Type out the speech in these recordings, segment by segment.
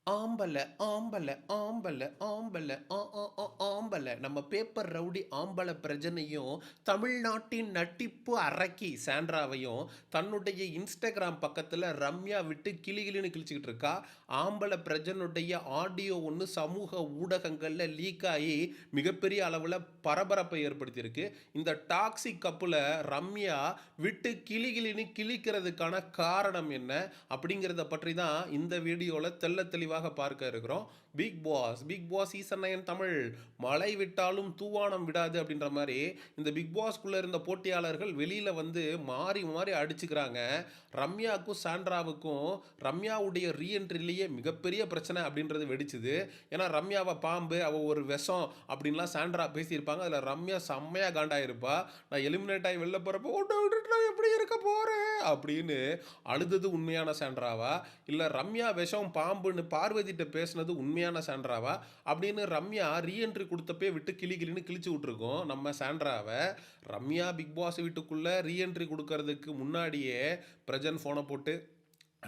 ஆம்பல ஆம்பல ஆம்பல ஆம்பல ஆம்பல நம்ம paper rowdy ஆம்பல பிரஜனையும் தமிழ்நாட்டின் நட்டிப்பு அரக்கி சாண்ட்ராவையும் தன்னுடைய இன்ஸ்டாகிராம் பக்கத்தில் ரம்யா விட்டு கிளிகிளின்னு கிழிச்சிக்கிட்டு இருக்கா. ஆம்பல பிரஜனுடைய ஆடியோ ஒன்று சமூக ஊடகங்களில் லீக் ஆகி மிகப்பெரிய அளவில் பரபரப்பை ஏற்படுத்தியிருக்கு. இந்த டாக்ஸிக் கப்பில் ரம்யா விட்டு கிளிகிளின்னு கிழிக்கிறதுக்கான காரணம் என்ன அப்படிங்கிறத பற்றி தான் இந்த வீடியோவில் தெளிவாக பார்க்க இருக்கிறோம். பிக் பாஸ் சீசன் 9 தமிழ் மழை விட்டாலும் தூவானம் விடாது அப்படின்ற மாதிரி இந்த பிக் பாஸ்க்குள்ள இருந்த போட்டியாளர்கள் வெளியில வந்து மாறி மாறி அடிச்சுக்கிறாங்க. ரம்யாவுக்கும் சாண்ட்ராவுக்கும் ரம்யாவுடைய ரீஎன்ட்ரிலேயே மிகப்பெரிய பிரச்சனை அப்படின்றது வெடிச்சுது. ஏன்னா ரம்யாவை பாம்பு, அவ ஒரு விஷம் அப்படின்லாம் சாண்ட்ரா பேசியிருப்பாங்க. அதில் ரம்யா செம்மையா காண்டாயிருப்பா. நான் எலிமினேட் ஆகி வெளில போறப்போ ஒன்று விட்டுட்டு நான் எப்படி இருக்க போறேன் அப்படின்னு அழுதது உண்மையான சாண்ட்ராவா, இல்லை ரம்யா விஷம் பாம்புன்னு பார்வதிட்ட பேசுனது உண்மையான சாண்ட்ராவா அப்படின்னு ரம்யா ரீஎன்ட்ரி கொடுத்தப்பே விட்டு கிளின்னு கிழிச்சு விட்டுருக்கோம் நம்ம சாண்ட்ராவை. ரம்யா பிக் பாஸ் வீட்டுக்குள்ளே ரீஎன்ட்ரி கொடுக்கறதுக்கு முன்னாடியே பிரஜன் ஃபோனை போட்டு,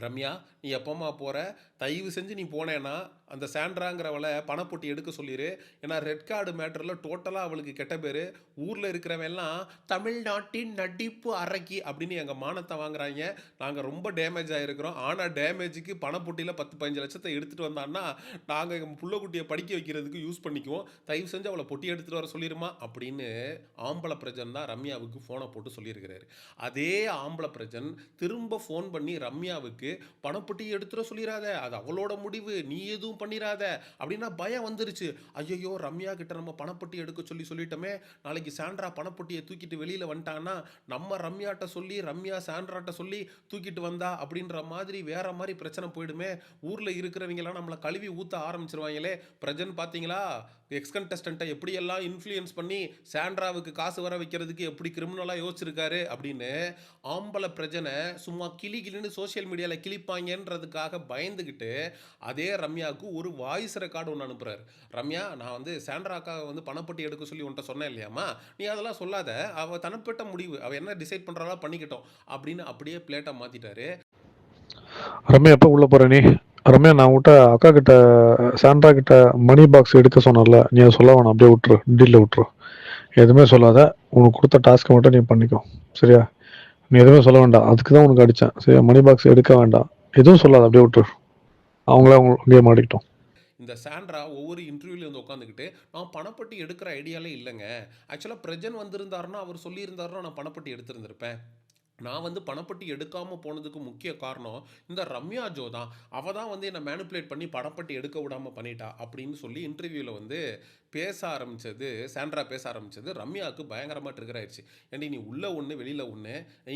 ரம்யா நீ எப்போம்மா போகிற, தயவு செஞ்சு நீ போனேன்னா அந்த சாண்ட்ராங்கிறவளை பணப்பொட்டி எடுக்க சொல்லிடு. ஏன்னா ரெட் கார்டு மேட்டரில் டோட்டலாக அவளுக்கு கெட்ட பேர். ஊரில் இருக்கிறவெல்லாம் தமிழ்நாட்டின் நடிப்பு அரக்கி அப்படின்னு எங்கள் மானத்தை வாங்குறாங்க. நாங்கள் ரொம்ப டேமேஜ் ஆகிருக்கிறோம். ஆனால் டேமேஜுக்கு பணப்பொட்டியில் 10-15 லட்சத்தை எடுத்துகிட்டு வந்தான்னா நாங்கள் எங்கள் புள்ளக்குட்டியை படிக்க வைக்கிறதுக்கு யூஸ் பண்ணிக்குவோம். தயவு செஞ்சு அவளை பொட்டி எடுத்துகிட்டு வர சொல்லிடுமா அப்படின்னு ஆம்பளை பிரஜன் தான் ரம்யாவுக்கு ஃபோனை போட்டு சொல்லியிருக்கிறாரு. அதே ஆம்பளை பிரஜன் திரும்ப ஃபோன் பண்ணி ரம்யாவுக்கு பணப்பொட்டியை எடுத்துட சொல்லிடாத, அது அவளோட முடிவு, நீ எதுவும் பண்ணிடாத அப்படின்னா பயம் வந்துருச்சு. ஐயோ ரம்யா கிட்ட நம்ம பணப்பொட்டி எடுக்க சொல்லிட்டோமே, நாளைக்கு சாண்ட்ரா பணப்பொட்டியை தூக்கிட்டு வெளியில வந்துட்டான்னா நம்ம ரம்யாட்ட சொல்லி ரம்யா சாண்ட்ராட்ட சொல்லி தூக்கிட்டு வந்தா அப்படின்ற மாதிரி வேற மாதிரி பிரச்சனை போயிடுமே. ஊர்ல இருக்கிறவங்களாம் நம்மளை கழுவி ஊத்த ஆரம்பிச்சிருவாங்களே. பிரஜன் பாத்தீங்களா எக்ஸ் கண்டஸ்டன்ட்டை எப்படியெல்லாம் இன்ஃப்ளூயன்ஸ் பண்ணி சாண்ட்ராவுக்கு காசு வர வைக்கிறதுக்கு எப்படி கிரிமினலாக யோசிச்சிருக்காரு அப்படின்னு ஆம்பளை பிரஜனை சும்மா கிளின்னு சோசியல் மீடியாவில் கிளிப்பாங்கன்றதுக்காக பயந்துக்கிட்டு அதே ரம்யாவுக்கு ஒரு வாய்ஸ் ரெக்கார்டு ஒன்று அனுப்புறாரு. ரம்யா, நான் வந்து சாண்ட்ராக்காக வந்து பணப்பட்டி எடுக்க சொல்லி உன்ட்ட சொன்னேன் இல்லையாம்மா, நீ அதெல்லாம் சொல்லாத, அவள் தனிப்பட்ட முடிவு, அவள் என்ன டிசைட் பண்ணுறாளோ பண்ணிக்கிட்டோம் அப்படின்னு அப்படியே பிளேட்டை மாற்றிட்டாரு. ரம்யா எப்போ உள்ளே போகிற நீ? ரம்யா, நான் உன்கிட்ட அக்கா கிட்ட சாண்ட்ரா கிட்ட மணி பாக்ஸ் எடுக்க சொன்னல, நீ அதை சொல்ல வேணாம், அப்படியே விட்டுரு, டீலில் விட்டுரு. எதுவுமே சொல்லாத, உனக்கு கொடுத்த டாஸ்க்கை மட்டும் நீ பண்ணிக்கோ, சரியா? நீ எதுவுமே சொல்ல வேண்டாம், அதுக்கு தான் உனக்கு அடித்தேன், சரியா? மணி பாக்ஸ் எடுக்க வேண்டாம், எதுவும் சொல்லாத, அப்படியே விட்டுரு. அவங்கள அங்கேயே மாட்டிக்கிட்டோம். இந்த சாண்ட்ரா ஒவ்வொரு இன்டர்வியூல வந்து உட்காந்துக்கிட்டு நான் பணப்பட்டி எடுக்கிற ஐடியாலே இல்லைங்க, ஆக்சுவலாக பிரஜன் வந்திருந்தாருன்னா அவர் சொல்லியிருந்தாருன்னா நான் பணப்பட்டி எடுத்திருந்திருப்பேன். நான் வந்து பணப்பட்டி எடுக்காமல் போனதுக்கு முக்கிய காரணம் இந்த ரம்யா ஜோ தான். அவள் தான் வந்து என்னை மேனிப்புலேட் பண்ணி பணப்பட்டி எடுக்க விடாமல் பண்ணிட்டா அப்படின்னு சொல்லி இன்டர்வியூவில் வந்து பேச ஆரம்பித்தது, சாண்ட்ரா பேச ஆரம்பித்தது ரம்யாவுக்கு பயங்கரமாக ட்ரிகர் ஆயிடுச்சு. ஏன்டி நீ உள்ளே ஒன்று வெளியில் ஒன்று,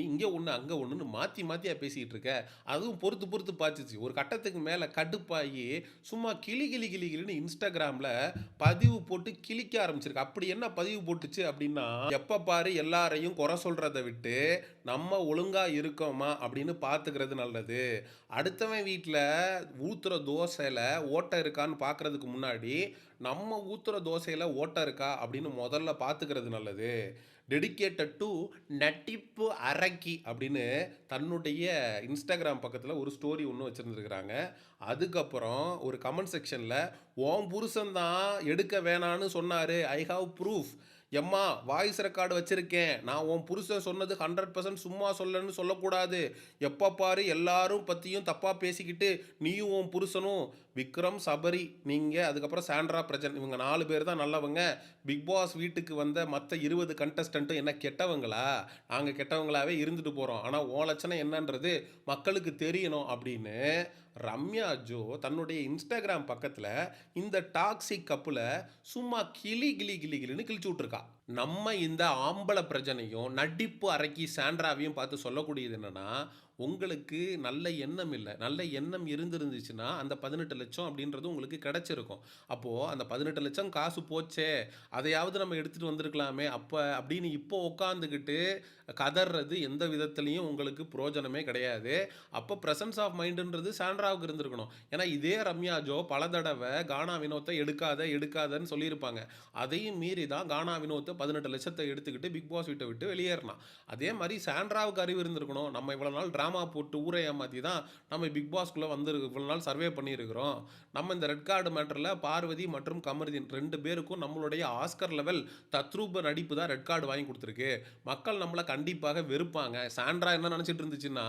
இங்கே ஒன்று அங்கே ஒன்றுன்னு மாற்றி மாற்றியாக பேசிக்கிட்டு இருக்க. அதுவும் பொறுத்து பார்த்துச்சு. ஒரு கட்டத்துக்கு மேலே கடுப்பாகி சும்மா கிளின்னு இன்ஸ்டாகிராமில் பதிவு போட்டு கிளிக்க ஆரம்பிச்சிருக்கு. அப்படி என்ன பதிவு போட்டுச்சு அப்படின்னா, எப்போ பாரு எல்லாரையும் குறை சொல்கிறத விட்டு நம்ம ஒழுங்கா இருக்கோமா அப்படின்னு பார்த்துக்கிறது நல்லது. அடுத்தவன் வீட்டில் ஊத்துற தோசையில் ஓட்டை இருக்கான்னு பார்க்கறதுக்கு முன்னாடி நம்ம ஊத்துற தோசையில் ஓட்டை இருக்கா அப்படின்னு முதல்ல பார்த்துக்கிறது நல்லது. டெடிகேட்டட் டு நட்டிப்பு அரக்கி அப்படின்னு தன்னுடைய இன்ஸ்டாகிராம் பக்கத்தில் ஒரு ஸ்டோரி ஒன்று வச்சுருந்துருக்குறாங்க. அதுக்கப்புறம் ஒரு கமெண்ட் செக்ஷனில் உன் புருஷன் தான் எடுக்க வேணான்னு சொன்னார், ஐ ஹாவ் ப்ரூஃப், எம்மா வாய்ஸ் ரெக்கார்டு வச்சுருக்கேன், நான் உன் புருஷன் சொன்னது 100% சும்மா சொல்லன்னு சொல்லக்கூடாது, எப்போ பாரு எல்லாரும் பற்றியும் தப்பாக பேசிக்கிட்டு நீயும் உன் புருஷனும் விக்ரம் சபரி நீங்கள் அதுக்கப்புறம் சாண்ட்ரா பிரஜன் இவங்க 4 பேர் தான் நல்லவங்க. பிக் பாஸ் வீட்டுக்கு வந்த மற்ற 20 கண்டஸ்டண்ட்டும் என்ன கெட்டவங்களா? நாங்கள் கெட்டவங்களாவே இருந்துட்டு போகிறோம், ஆனால் ஓ லட்சணம் என்னன்றது மக்களுக்கு தெரியணும் அப்படின்னு ரம்யா ஜோ தன்னுடைய இன்ஸ்டாகிராம் பக்கத்தில் இந்த டாக்ஸிக் கப்பில் சும்மா கிளின்னு கிழிச்சு விட்ருக்கா. நம்ம இந்த ஆம்பளை பிரச்சனையும் நடிப்பு அரக்கி சாண்ட்ராவையும் பார்த்து சொல்லக்கூடியது என்னன்னா, உங்களுக்கு நல்ல எண்ணம் இல்லை. நல்ல எண்ணம் இருந்துச்சுன்னா அந்த 18 லட்சம் அப்படின்றது உங்களுக்கு கிடைச்சிருக்கும். அப்போது அந்த 18 லட்சம் காசு போச்சே, அதையாவது நம்ம எடுத்துகிட்டு வந்திருக்கலாமே அப்போ அப்படின்னு இப்போ உட்காந்துக்கிட்டு கதறது எந்த விதத்துலையும் உங்களுக்கு பிரயோஜனமே கிடையாது. அப்போ ப்ரெசன்ஸ் ஆஃப் மைண்டுன்றது சாண்ட்ராவுக்கு இருந்திருக்கணும். ஏன்னா இதே ரம்யா ஜோ பல தடவை கானா வினோத்தை எடுக்காதன்னு சொல்லியிருப்பாங்க. அதையும் மீறி தான் கானா வினோத்தை 18 லட்சத்தை எடுத்துக்கிட்டு பிக் பாஸ் வீட்டை விட்டு வெளியேறினான். அதே மாதிரி சாண்ட்ராவுக்கு அறிவு இருந்திருக்கணும். நம்ம இவ்வளோ நாள் ட்ராமா போட்டு ஊரை ஏமாற்றி தான் நம்ம பிக் பாஸ்க்குள்ளே வந்து இவ்வளோ நாள் சர்வே பண்ணியிருக்கிறோம். நம்ம இந்த ரெட் கார்டு மேட்டரில் பார்வதி மற்றும் கமருதீன் 2 பேருக்கும் நம்மளுடைய ஆஸ்கர் லெவல் தத்ரூப நடிப்பு தான் ரெட் கார்டு வாங்கி கொடுத்துருக்கு. மக்கள் நம்மளை கண்டிப்பாக வெறுப்பாங்க. சாண்ட்ரா என்ன நினச்சிட்டு இருந்துச்சுன்னா,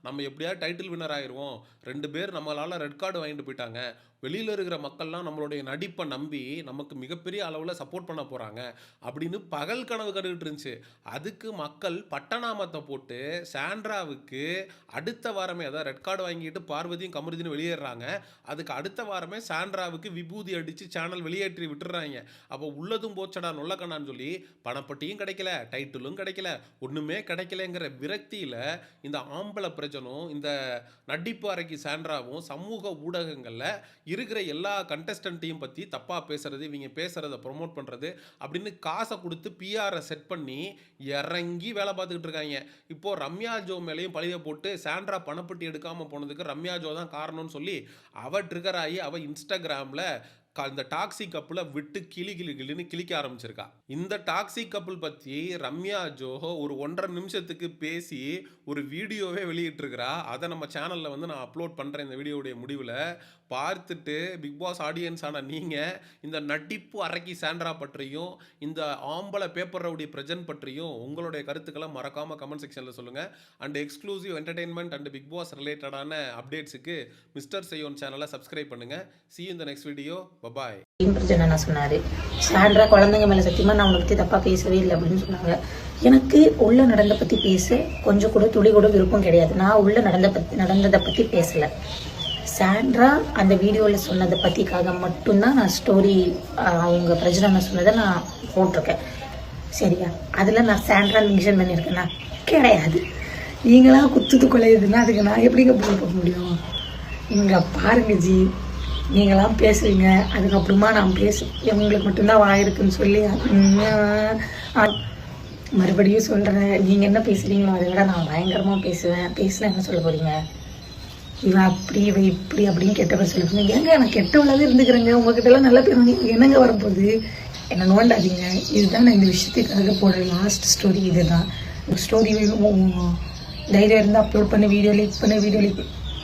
நம்ம எப்படியாவது டைட்டில் வின்னர் ஆயிடுவோம், 2 பேர் நம்மளால் ரெட் கார்டு வாங்கிட்டு போயிட்டாங்க, வெளியில் இருக்கிற மக்கள்லாம் நம்மளுடைய நடிப்பை நம்பி நமக்கு மிகப்பெரிய அளவில் சப்போர்ட் பண்ண போகிறாங்க அப்படின்னு பகல் கனவு கண்டுகிட்டு இருந்துச்சு. அதுக்கு மக்கள் பட்டநாமத்தை போட்டு சாண்ட்ராவுக்கு அடுத்த வாரமே, அதாவது ரெட் கார்டு வாங்கிட்டு பார்வதியும் கமருதீனும் வெளியேறாங்க. அதுக்கு அடுத்த வாரமே சாண்ட்ராவுக்கு விபூதி அடித்து சேனல் வெளியேற்றி விட்டுறாங்க. அப்போ உள்ளதும் போச்சடா நொல்லக்கண்ணான்னு சொல்லி பணப்பட்டியும் கிடைக்கல, டைட்டிலும் கிடைக்கல, ஒன்றுமே கிடைக்கலங்கிற விரக்தியில் இந்த ஆம்பளை பிரச்சனும் இந்த நடிப்பு அறைக்கு சாண்ட்ராவும் சமூக ஊடகங்களில் இருக்கிற எல்லா கண்டஸ்டன்ட்டையும் பற்றி தப்பாக பேசுறது, இவங்க பேசுகிறத ப்ரொமோட் பண்ணுறது அப்படின்னு காசை கொடுத்து பிஆரை செட் பண்ணி இறங்கி வேலை பார்த்துக்கிட்டு இருக்காங்க. இப்போது ரம்யா ஜோ மேலேயும் பழிய போட்டு சாண்ட்ரா பணப்பட்டி எடுக்காமல் போனதுக்கு ரம்யா ஜோ தான் காரணம்னு சொல்லி அவள் ட்ரிகர் ஆகி அவள் இன்ஸ்டாகிராமில் இந்த டாக்ஸிக் கப்பில் விட்டு கிளின்னு கிளிக்க ஆரம்பிச்சிருக்கா. இந்த டாக்ஸிக் கப்பிள் பற்றி ரம்யா ஜோ ஒரு 1.5 நிமிஷத்துக்கு பேசி ஒரு வீடியோவே வெளியிட்டிருக்கிறா. அதை நம்ம சேனலில் வந்து நான் அப்லோட் பண்ணுறேன் இந்த வீடியோடைய முடிவில். பார்த்துட்டு பிக் பாஸ் ஆடியன்ஸ் ஆன நீங்கள் இந்த நடிப்பு அறைக்கி சாண்ட்ரா பற்றியும் இந்த ஆம்பளை பேப்பர் ரவுடி பிரஜன் பற்றியும் உங்களுடைய கருத்துக்களை மறக்காமல் கமெண்ட் செக்ஷனில் சொல்லுங்கள். And exclusive entertainment and Bigg Boss ரிலேட்டடான அப்டேட்ஸுக்கு மிஸ்டர் செய்யோன் சேனலை சப்ஸ்கிரைப் பண்ணுங்கள். See you in the next video. Bye-bye. பிரச்சனை சொன்னாரு. சாண்ட்ரா குழந்தைங்க மேல சத்தியமா நான் உன்னை பத்தி தப்பா பேசவே இல்லை அப்படின்னு சொன்னாங்க. எனக்கு உள்ள நடந்த பத்தி பேச கொஞ்சம் கூட துளி கூட விருப்பம் கிடையாது. நான் உள்ள நடந்ததை பத்தி பேசல. சாண்ட்ரா அந்த வீடியோவில் சொன்னதை பற்றிக்காக மட்டும்தான் நான் ஸ்டோரி அவங்க பிரஜனை சொன்னதை நான் போட்டிருக்கேன். சரியா? அதில் நான் சாண்ட்ரா மென்ஷன் பண்ணியிருக்கேன்னா கிடையாது. நீங்களாம் குத்துது கொலையுதுன்னா அதுக்கு நான் எப்படிங்க போக முடியும்? இங்கே பாருங்க ஜி, நீங்களாம் பேசுவீங்க, அதுக்கப்புறமா நான் உங்களுக்கு மட்டும்தான் வாயிருக்குன்னு சொல்லி மறுபடியும் சொல்கிறேன். நீங்கள் என்ன பேசுகிறீங்களோ அதை விட நான் பயங்கரமாக பேசினா என்ன சொல்ல போகிறீங்க? இவன் அப்படி இவன் இப்படி அப்படின்னு கெட்டவன் சொல்லிப்பீங்க. ஏங்க நான் கெட்டவளாக இருந்துக்கிறேங்க, உங்ககிட்டலாம் நல்ல பேர் என்னங்க வரப்போகுது? என்னை நோண்டாதீங்க. இதுதான் நான் இந்த விஷயத்துக்காக போடுற லாஸ்ட் ஸ்டோரி. இதுதான் ஸ்டோரி. தைரியம் இருந்தால் அப்லோட் பண்ணி வீடியோ லீக்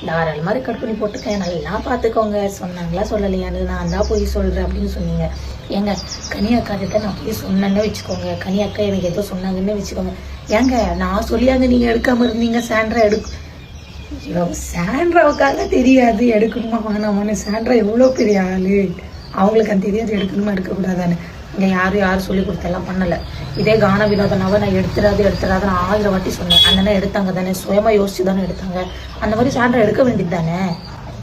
தாராளமாக ரெக்கார்ட் பண்ணி போட்டுக்கேன். நல்லா பார்த்துக்கோங்க. சொன்னாங்களா சொல்லலையான்னு நான் தான் போய் சொல்கிறேன் அப்படின்னு சொன்னீங்க. ஏங்க கனியக்கா கிட்ட நான் போய் சொன்னேன்னு வச்சுக்கோங்க, கனியக்கா எனக்கு ஏதோ சொன்னாங்கன்னு வச்சுக்கோங்க. ஏங்க நான் சொல்லியாங்க நீங்கள் எடுக்காமல் இருந்தீங்க. சாண்ட்ராவுக்காக தெரியாது எடுக்கணுமா வேணாமான்னு. சாண்ட்ரா எவ்வளோ பெரிய ஆள், அவங்களுக்கு அது தெரியாது எடுக்கணுமா எடுக்கக்கூடாதான்னு. இங்கே யாரும் சொல்லிக் கொடுத்தெல்லாம் பண்ணலை. இதே கான வினோதனாவை நான் எடுத்துடாது நான் 1000 வாட்டி சொன்னேன். அண்ணனை எடுத்தாங்க தானே, சுயமாக யோசிச்சு தானே எடுத்தாங்க. அந்த மாதிரி சாண்ட்ரா எடுக்க வேண்டியது தானே.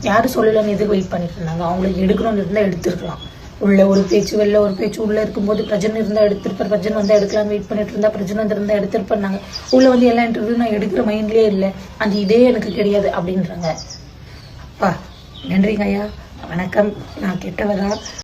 யாரும் சொல்லலைன்னு எதுக்கு வெயிட் பண்ணிட்டு இருந்தாங்க? அவங்களுக்கு எடுக்கணும்னு இருந்தால் எடுத்துருக்கலாம். உள்ள ஒரு பேச்சு வெளில ஒரு பேச்சு. உள்ளே இருக்கும்போது பிரஜன் இருந்தால் எடுத்திருப்பார், பிரஜன் வந்தால் எடுக்கலாம்னு வெயிட் பண்ணிட்டு இருந்தா பிரஜன் வந்துருந்தா எடுத்திருப்பாங்க. உள்ளே வந்து எல்லா இன்டர்வியூ நான் எடுக்கிற மைண்ட்லேயே இல்லை, அந்த இதே எனக்கு கிடையாது அப்படின்றாங்க. அப்பா நன்றிங்க ஐயா, வணக்கம். நான் கெட்டவரா?